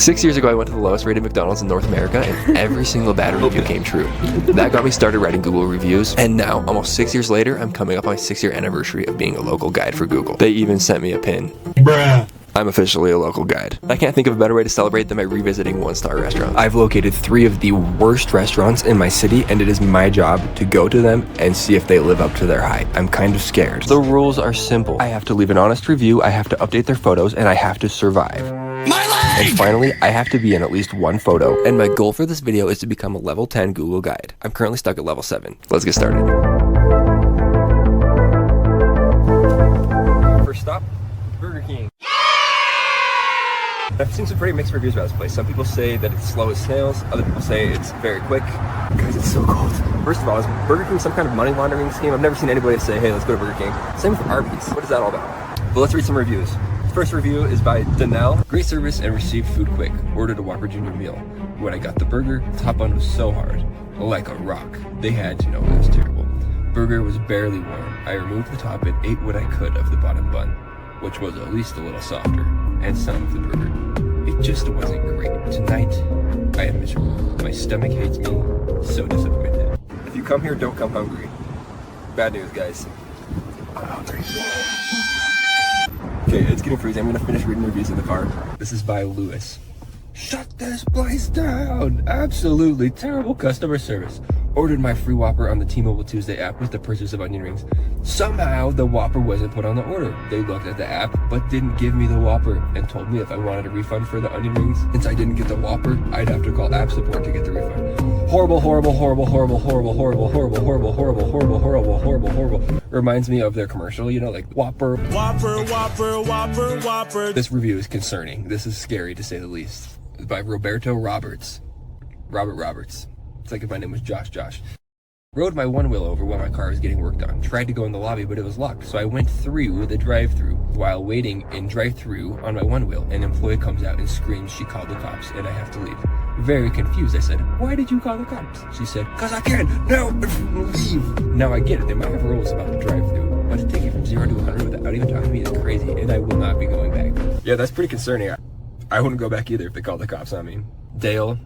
6 years ago, I went to the lowest rated McDonald's in North America, and every single bad review came true. That got me started writing Google reviews, and now, almost 6 years later, I'm coming up on my 6-year anniversary of being a local guide for Google. They even sent me a pin. Bruh. I'm officially a local guide. I can't think of a better way to celebrate than by revisiting one-star restaurants. I've located 3 of the worst restaurants in my city, and it is my job to go to them and see if they live up to their hype. I'm kind of scared. The rules are simple. I have to leave an honest review, I have to update their photos, and I have to survive. And finally, I have to be in at least one photo. And my goal for this video is to become a level 10 Google guide. I'm currently stuck at level 7. Let's get started. First stop, Burger King. I've seen some pretty mixed reviews about this place. Some people say that it's slow as snails. Other people say it's very quick. Guys, it's so cold. First of all, is Burger King some kind of money laundering scheme? I've never seen anybody say, hey, let's go to Burger King. Same with Arby's. What is that all about? But let's read some reviews. First review is by Danelle. Great service and received food quick. Ordered a Whopper Junior meal. When I got the burger, the top bun was so hard. Like a rock. They had to know it was terrible. Burger was barely warm. I removed the top and ate what I could of the bottom bun, which was at least a little softer, and some of the burger. It just wasn't great. Tonight, I am miserable. My stomach hates me. So disappointed. If you come here, don't come hungry. Bad news, guys. I'm hungry. Okay, it's getting freezing. I'm gonna finish reading reviews in the car. This is by Lewis. Shut this place down! Absolutely terrible customer service. Ordered my free Whopper on the T-Mobile Tuesday app with the purchase of onion rings. Somehow, the Whopper wasn't put on the order. They looked at the app, but didn't give me the Whopper and told me if I wanted a refund for the onion rings. Since I didn't get the Whopper, I'd have to call app support to get the refund. Horrible, horrible, horrible, horrible, horrible, horrible, horrible, horrible, horrible, horrible, horrible, horrible, horrible. Reminds me of their commercial, you know, like Whopper. Whopper, Whopper, Whopper, Whopper. This review is concerning. This is scary to say the least. It's by Roberto Roberts. Robert Roberts. It's like if my name was Josh. Rode my one wheel over while my car was getting worked on. Tried to go in the lobby, but it was locked. So I went through the drive-thru. While waiting in drive-thru on my one wheel, an employee comes out and screams she called the cops and I have to leave. Very confused, I said, why did you call the cops? She said, cause I can. No, leave. Now I get it. They might have rules about the drive-thru. But to take it from 0 to 100 without even talking to me is crazy, and I will not be going back. Yeah, that's pretty concerning. I wouldn't go back either if they called the cops on me. Dale.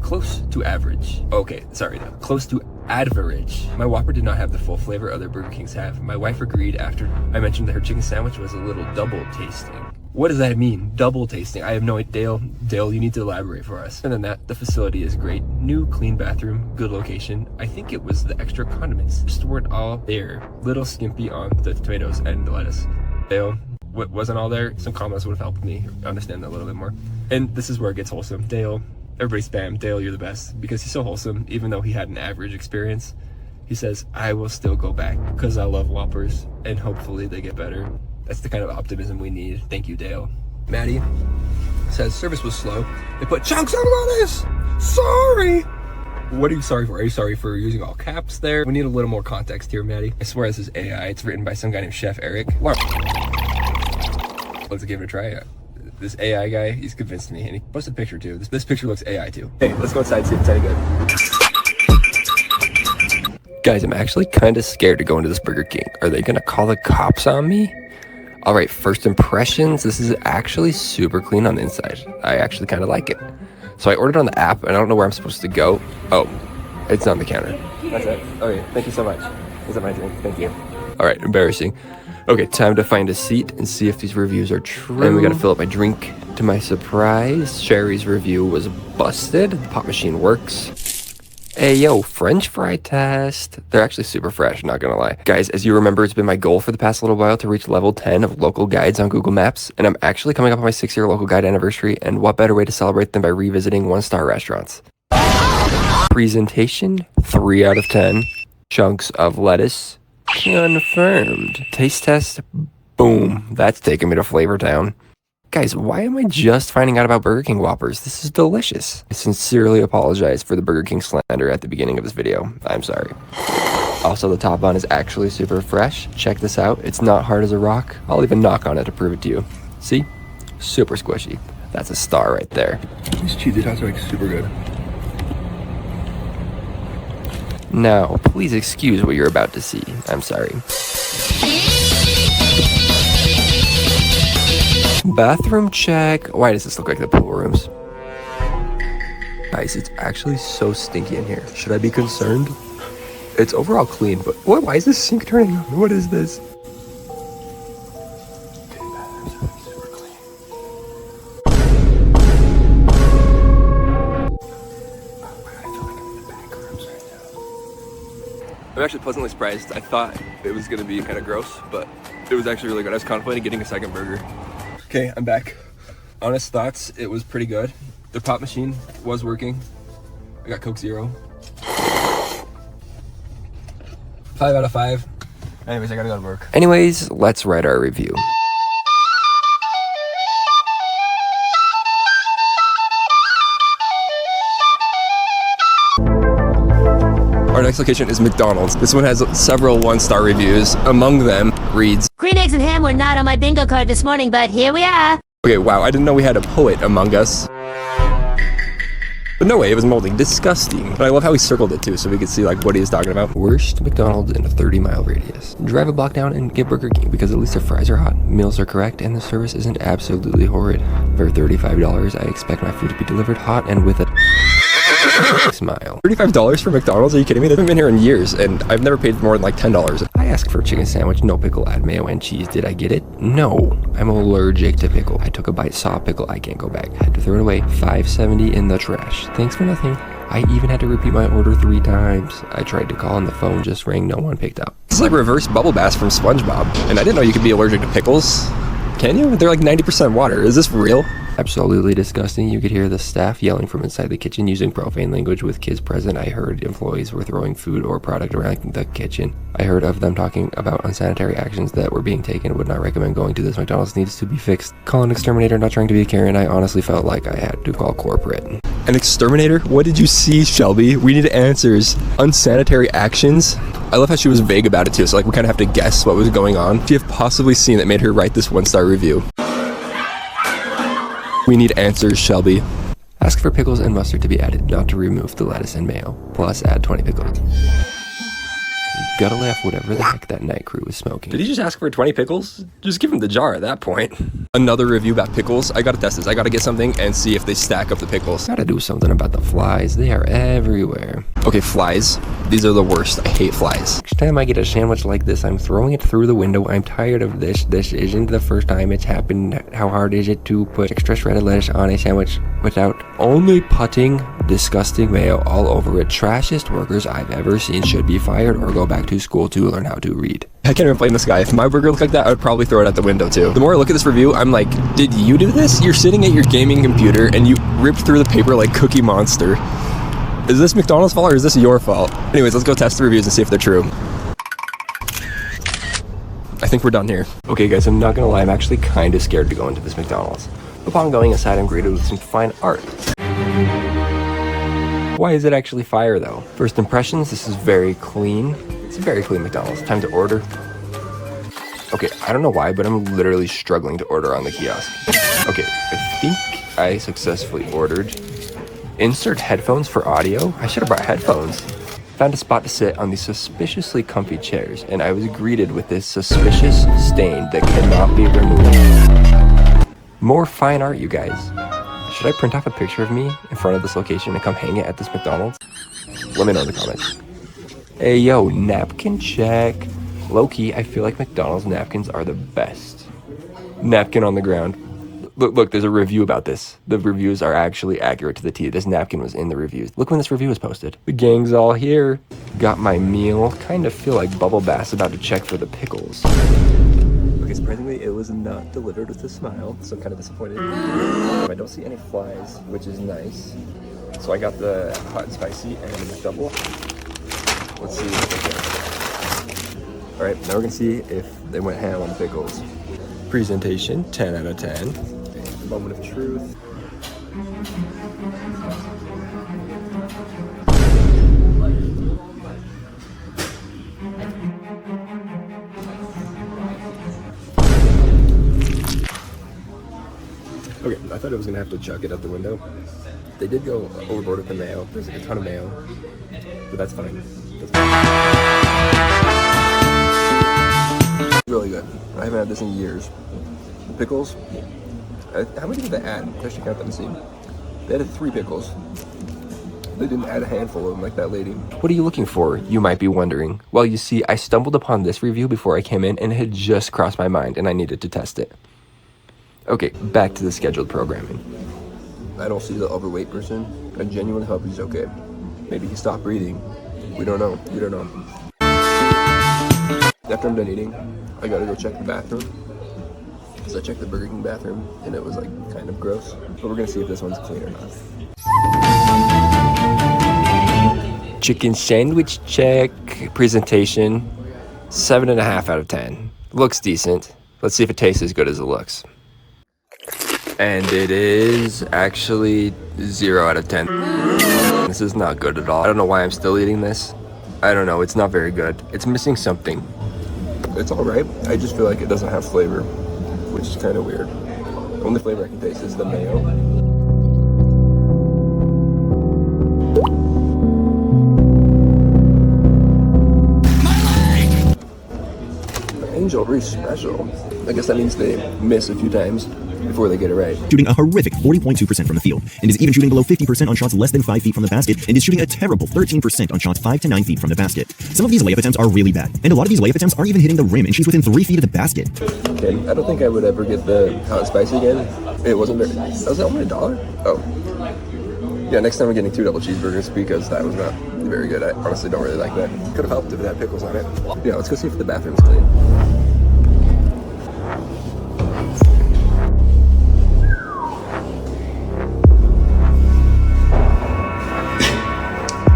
Close to average. Okay, sorry, no. Close to average. My Whopper did not have the full flavor other Burger Kings have. My wife agreed after I mentioned that her chicken sandwich was a little double tasting. What does that mean? Double tasting? I have no idea. Dale, you need to elaborate for us. And then that, the facility is great. New, clean bathroom, good location. I think it was the extra condiments. Just weren't all there. Little skimpy on the tomatoes and the lettuce. Dale, what wasn't all there? Some comments would have helped me understand that a little bit more. And this is where it gets wholesome. Dale, everybody spam Dale, you're the best, because he's so wholesome. Even though he had an average experience, he says, I will still go back because I love Whoppers and hopefully they get better. That's the kind of optimism we need. Thank you, Dale. Maddie says service was slow. They put chunks of lettuce. Sorry. What are you sorry for? Are you sorry for using all caps there? We need a little more context here, Maddie. I swear this is AI. It's written by some guy named Chef Eric. Let's give it a try. This AI guy, he's convinced me, and he posted a picture too. This picture looks AI too. Hey, let's go inside and see if it's any good. Guys, I'm actually kind of scared to go into this Burger King. Are they gonna call the cops on me? All right, first impressions. This is actually super clean on the inside. I actually kind of like it. So I ordered on the app, and I don't know where I'm supposed to go. Oh, it's on the counter. That's it. Okay, thank you so much. Is that my drink? Thank you. All right, embarrassing. Okay, time to find a seat and see if these reviews are true. And we gotta fill up my drink. To my surprise, Sherry's review was busted. The pop machine works. Hey, yo, French fry test. They're actually super fresh, not gonna lie. Guys, as you remember, it's been my goal for the past little while to reach level 10 of local guides on Google Maps. And I'm actually coming up on my 6-year local guide anniversary. And what better way to celebrate than by revisiting one-star restaurants? Presentation, 3 out of 10. Chunks of lettuce. Confirmed. Taste test, boom. That's taking me to Flavor Town. Guys, why am I just finding out about Burger King Whoppers? This is delicious. I sincerely apologize for the Burger King slander at the beginning of this video. I'm sorry. Also, the top bun is actually super fresh. Check this out. It's not hard as a rock. I'll even knock on it to prove it to you. See? Super squishy. That's a star right there. These cheesy tots are like super good. Now, please excuse what you're about to see. I'm sorry. Bathroom check. Why does this look like the pool rooms? Guys, it's actually so stinky in here. Should I be concerned? It's overall clean, but why is this sink turning on? What is this? I'm actually pleasantly surprised. I thought it was gonna be kind of gross, but it was actually really good. I was contemplating getting a second burger. Okay, I'm back. Honest thoughts, it was pretty good. The pop machine was working. I got Coke Zero. 5 out of 5. Anyways, I gotta go to work. Anyways, let's write our review. Our next location is McDonald's. This one has several 1-star reviews. Among them reads, "Green eggs and ham were not on my bingo card this morning, but here we are." Okay, wow, I didn't know we had a poet among us. But no way, it was moldy. Disgusting. But I love how he circled it too, so we could see like what he is talking about. Worst McDonald's in a 30-mile radius. Drive a block down and get Burger King because at least their fries are hot, meals are correct, and the service isn't absolutely horrid. For $35, I expect my food to be delivered hot and with a smile. $35 for McDonald's? Are you kidding me? They haven't been here in years, and I've never paid more than like $10. I asked for a chicken sandwich, no pickle, add mayo and cheese. Did I get it? No. I'm allergic to pickle. I took a bite, saw a pickle, I can't go back. Had to throw it away. $5.70 in the trash. Thanks for nothing. I even had to repeat my order 3 times. I tried to call and the phone just rang, no one picked up. This is like reverse bubble bath from SpongeBob. And I didn't know you could be allergic to pickles. Can you? They're like 90% water. Is this real? Absolutely disgusting. You could hear the staff yelling from inside the kitchen using profane language with kids present. I heard employees were throwing food or product around the kitchen. I heard of them talking about unsanitary actions that were being taken. Would not recommend going to this. McDonald's needs to be fixed. Call an exterminator, not trying to be a Karen. I honestly felt like I had to call corporate. An exterminator? What did you see, Shelby? We need answers. Unsanitary actions? I love how she was vague about it too, so like we kind of have to guess what was going on. What do you have possibly seen that made her write this 1-star review? We need answers, Shelby. Ask for pickles and mustard to be added, not to remove the lettuce and mayo. Plus add 20 pickles. Gotta laugh whatever the heck that night crew was smoking. Did he just ask for 20 pickles? Just give him the jar at that point. Another review about pickles. I gotta test this. I gotta get something and see if they stack up the pickles. Gotta do something about the flies. They are everywhere. Okay, flies. These are the worst. I hate flies. Each time I get a sandwich like this, I'm throwing it through the window. I'm tired of this. This isn't the first time it's happened. How hard is it to put extra shredded lettuce on a sandwich without only putting disgusting mayo all over it? Trashiest workers I've ever seen should be fired or go back to school to learn how to read. I can't even blame this guy. If my burger looked like that, I would probably throw it out the window too. The more I look at this review, I'm like, did you do this? You're sitting at your gaming computer and you ripped through the paper like Cookie Monster. Is this McDonald's fault or is this your fault? Anyways, let's go test the reviews and see if they're true. I think we're done here. Okay guys, I'm not gonna lie, I'm actually kind of scared to go into this McDonald's. Upon going inside, I'm greeted with some fine art. Why is it actually fire though? First impressions, this is very clean. It's a very clean McDonald's. Time to order. Okay, I don't know why, but I'm literally struggling to order on the kiosk. Okay, I think I successfully ordered. Insert headphones for audio? I should have brought headphones. Found a spot to sit on these suspiciously comfy chairs, and I was greeted with this suspicious stain that cannot be removed. More fine art, you guys. Should I print off a picture of me in front of this location and come hang it at this McDonald's? Let me know in the comments. Hey yo, napkin check. Low-key, I feel like McDonald's napkins are the best. Napkin on the ground. Look, there's a review about this. The reviews are actually accurate to the T. This napkin was in the reviews. Look when this review was posted. The gang's all here. Got my meal. Kind of feel like Bubble Bass about to check for the pickles. Okay, surprisingly, it was not delivered with a smile, so I'm kind of disappointed. I don't see any flies, which is nice. So I got the hot and spicy and the double. Let's see what they get. All right, now we're gonna see if they went ham on the pickles. Presentation, 10 out of 10. Moment of truth. Okay, I thought I was gonna have to chuck it out the window. They did go overboard with the mayo. There's like a ton of mayo, but that's fine. Really good. I haven't had this in years. The pickles, how many did they add? I should count them and see. They added 3 pickles. They didn't add a handful of them like that lady. What are you looking for, you might be wondering? Well, you see, I stumbled upon this review before I came in, and it had just crossed my mind, and I needed to test it. Okay, back to the scheduled programming. I don't see the overweight person. I genuinely hope he's okay. Maybe he stopped breathing. We don't know. You don't know. After I'm done eating, I gotta go check the bathroom. Because I checked the Burger King bathroom, and it was like kind of gross. But we're gonna see if this one's clean or not. Chicken sandwich check. Presentation, 7.5 out of 10. Looks decent. Let's see if it tastes as good as it looks. And it is actually 0 out of 10. This is not good at all. I don't know why I'm still eating this. I don't know, it's not very good. It's missing something. It's all right. I just feel like it doesn't have flavor, which is kind of weird. The only flavor I can taste is the mayo. Angel Reese special. I guess that means they miss a few times before they get it right. Shooting a horrific 40.2% from the field, and is even shooting below 50% on shots less than 5 feet from the basket, and is shooting a terrible 13% on shots 5 to 9 feet from the basket. Some of these layup attempts are really bad, and a lot of these layup attempts aren't even hitting the rim, and she's within 3 feet of the basket. Okay, I don't think I would ever get the hot and spicy again. It wasn't very... Was that only $1? Oh. Yeah, next time I'm getting 2 double cheeseburgers because that was not very good. I honestly don't really like that. Could have helped if it had pickles on it. Yeah, let's go see if the bathroom's clean.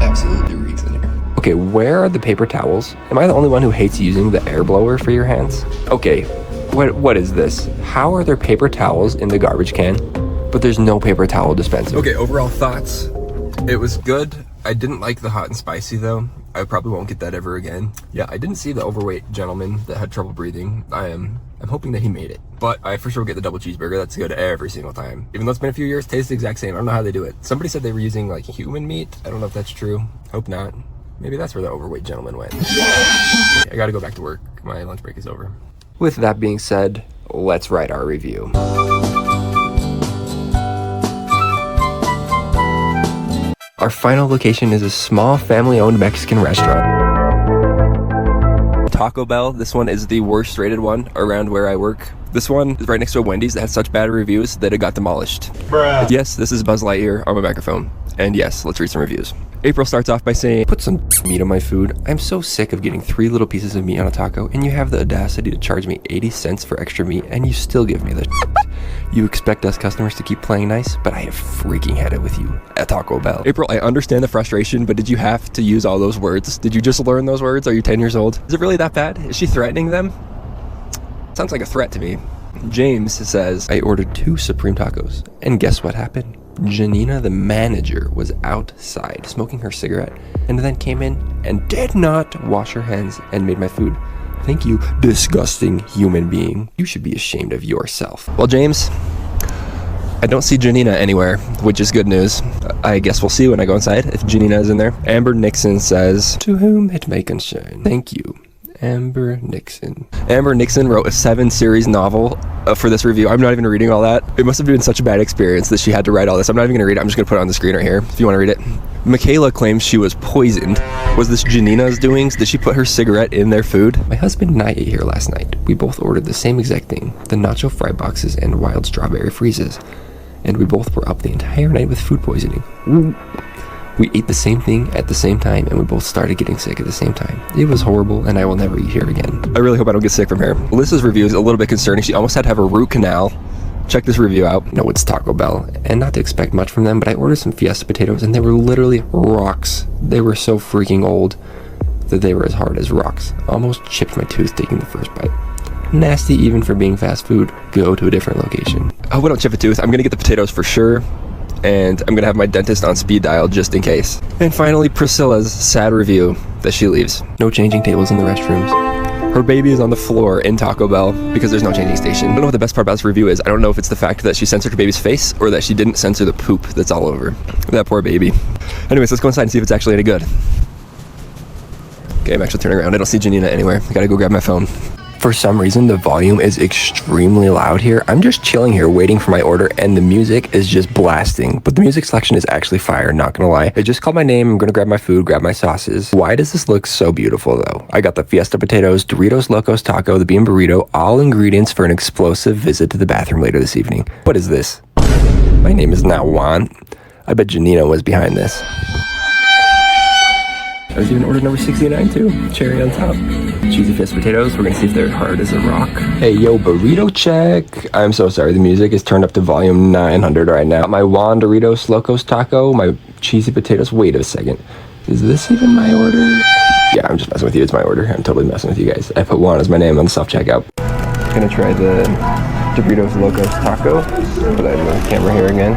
Absolutely reeks in here. Okay, where are the paper towels? Am I the only one who hates using the air blower for your hands? Okay, what is this? How are there paper towels in the garbage can, but there's no paper towel dispenser? Okay, overall thoughts. It was good. I didn't like the hot and spicy though. I probably won't get that ever again. Yeah, I didn't see the overweight gentleman that had trouble breathing. I'm hoping that he made it. But I for sure will get the double cheeseburger. That's good every single time. Even though it's been a few years, tastes the exact same. I don't know how they do it. Somebody said they were using like human meat. I don't know if that's true. Hope not. Maybe that's where the overweight gentleman went. I gotta go back to work. My lunch break is over. With that being said, let's write our review. Our final location is a small family-owned Mexican restaurant. Taco Bell, this one is the worst rated one around where I work. This one is right next to a Wendy's that had such bad reviews that it got demolished. Bruh. Yes, this is Buzz Lightyear on my microphone. And yes, let's read some reviews. April starts off by saying, put some meat on my food. I'm so sick of getting 3 little pieces of meat on a taco, and you have the audacity to charge me 80 cents for extra meat, and you still give me the You expect us customers to keep playing nice, but I have freaking had it with you at Taco Bell. April, I understand the frustration, but did you have to use all those words? Did you just learn those words? Are you 10 years old? Is it really that bad? Is she threatening them? Sounds like a threat to me. James says, I ordered 2 Supreme tacos, and guess what happened? Janina, the manager, was outside smoking her cigarette and then came in and did not wash her hands and made my food. Thank you, disgusting human being. You should be ashamed of yourself. Well, James, I don't see Janina anywhere, which is good news. I guess we'll see when I go inside if Janina is in there. Amber Nixon says, to whom it may concern. Thank you, Amber Nixon. Amber Nixon wrote a 7-series novel for this review. I'm not even reading all that. It must have been such a bad experience that she had to write all this. I'm not even gonna read it. I'm just gonna put it on the screen right here if you want to read it. Michaela claims she was poisoned. Was this Janina's doings? Did she put her cigarette in their food? My husband and I ate here last night. We both ordered the same exact thing, the nacho fry boxes and wild strawberry freezes. And we both were up the entire night with food poisoning. We ate the same thing at the same time, and we both started getting sick at the same time. It was horrible, and I will never eat here again. I really hope I don't get sick from here. Alyssa's review is a little bit concerning. She almost had to have a root canal. Check this review out. No, it's Taco Bell, and not to expect much from them, but I ordered some Fiesta potatoes, and they were literally rocks. They were so freaking old that they were as hard as rocks. Almost chipped my tooth taking the first bite. Nasty even for being fast food. Go to a different location. I hope I don't chip a tooth. I'm gonna get the potatoes for sure. And I'm gonna have my dentist on speed dial just in case. And finally, Priscilla's sad review that she leaves. No changing tables in the restrooms. Her baby is on the floor in Taco Bell because there's no changing station. I don't know what the best part about this review is. I don't know if it's the fact that she censored her baby's face or that she didn't censor the poop that's all over. That poor baby. Anyways, let's go inside and see if it's actually any good. Okay, I'm actually turning around. I don't see Janina anywhere. I gotta go grab my phone. For some reason, the volume is extremely loud here. I'm just chilling here waiting for my order and the music is just blasting. But the music selection is actually fire, not gonna lie. It just called my name. I'm gonna grab my food, grab my sauces. Why does this look so beautiful though? I got the Fiesta potatoes, Doritos Locos Taco, the bean burrito, all ingredients for an explosive visit to the bathroom later this evening. What is this? My name is not Juan. I bet Janina was behind this. I was even ordered number 69 too. Cherry on top. Cheesy Fiesta potatoes. We're gonna see if they're hard as a rock. Hey, yo, burrito check. I'm so sorry. The music is turned up to volume 900 right now. My Juan Doritos Locos Taco, my cheesy potatoes. Wait a second. Is this even my order? Yeah, I'm just messing with you. It's my order. I'm totally messing with you guys. I put Juan as my name on the self-checkout. Gonna try the Doritos Locos Taco. Put that in the camera here again.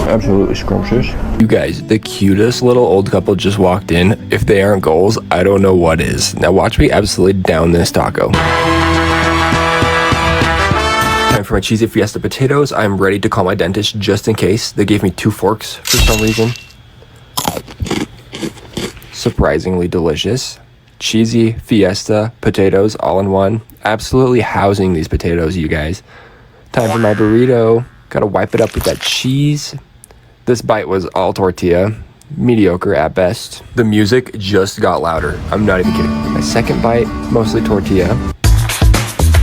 Absolutely scrumptious. You guys, the cutest little old couple just walked in. If they aren't goals, I don't know what is. Now watch me absolutely down this taco. Time for my cheesy Fiesta potatoes. I'm ready to call my dentist just in case. They gave me 2 forks for some reason. Surprisingly delicious. Cheesy Fiesta potatoes all in one. Absolutely housing these potatoes, you guys. Time for my burrito. Gotta wipe it up with that cheese. This bite was all tortilla, mediocre at best. The music just got louder. I'm not even kidding. My second bite, mostly tortilla.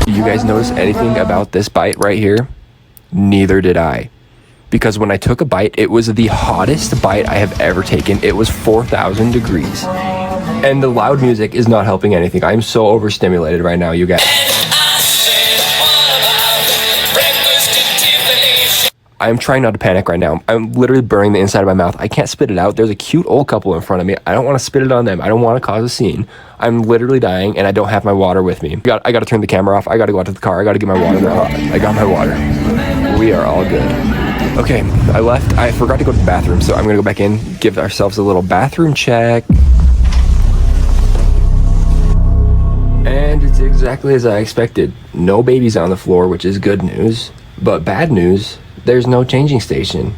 Do you guys notice anything about this bite right here? Neither did I. Because when I took a bite, it was the hottest bite I have ever taken. It was 4,000 degrees. And the loud music is not helping anything. I'm so overstimulated right now, you guys. I'm trying not to panic right now. I'm literally burning the inside of my mouth. I can't spit it out. There's a cute old couple in front of me. I don't want to spit it on them. I don't want to cause a scene. I'm literally dying and I don't have my water with me. I got to turn the camera off. I got to go out to the car. I got to get my water now. I got my water. We are all good. Okay, I left. I forgot to go to the bathroom, so I'm going to go back in, give ourselves a little bathroom check. And it's exactly as I expected. No babies on the floor, which is good news. But bad news, there's no changing station.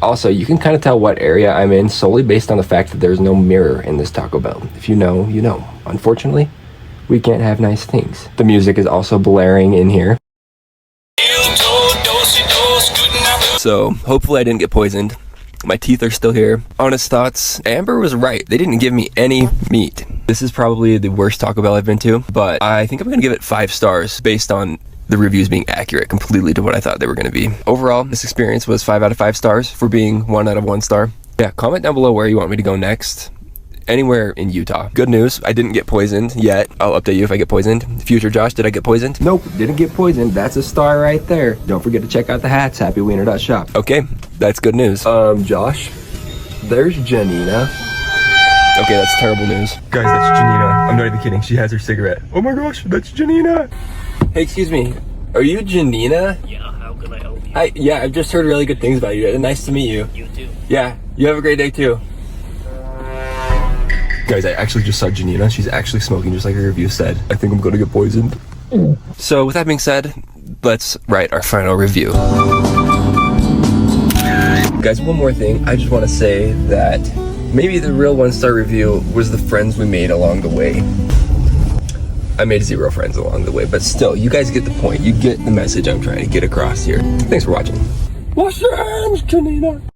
Also, you can kind of tell what area I'm in solely based on the fact that there's no mirror in this Taco Bell. If you know, you know. Unfortunately, we can't have nice things. The music is also blaring in here. So, hopefully I didn't get poisoned. My teeth are still here. Honest thoughts, Amber was right. They didn't give me any meat. This is probably the worst Taco Bell I've been to, but I think I'm gonna give it 5 stars based on the reviews being accurate completely to what I thought they were going to be. Overall, this experience was 5 out of 5 stars for being 1 out of 1 star. Yeah, comment down below where you want me to go next. Anywhere in Utah. Good news, I didn't get poisoned yet. I'll update you if I get poisoned. Future Josh, did I get poisoned? Nope, didn't get poisoned. That's a star right there. Don't forget to check out the hats, happywiener.shop. Okay, that's good news. Josh, there's Janina. Okay, that's terrible news. Guys, that's Janina. I'm not even kidding. She has her cigarette. Oh my gosh, that's Janina. Hey, excuse me. Are you Janina? Yeah, how can I help you? Hi, yeah, I've just heard really good things about you. Nice to meet you. You too. Yeah, you have a great day too. Guys, I actually just saw Janina. She's actually smoking just like her review said. I think I'm gonna get poisoned. So with that being said, let's write our final review. Guys, one more thing. I just want to say that maybe the real 1-star review was the friends we made along the way. I made 0 friends along the way, but still, you guys get the point. You get the message I'm trying to get across here. Thanks for watching. Wash your hands, Janina.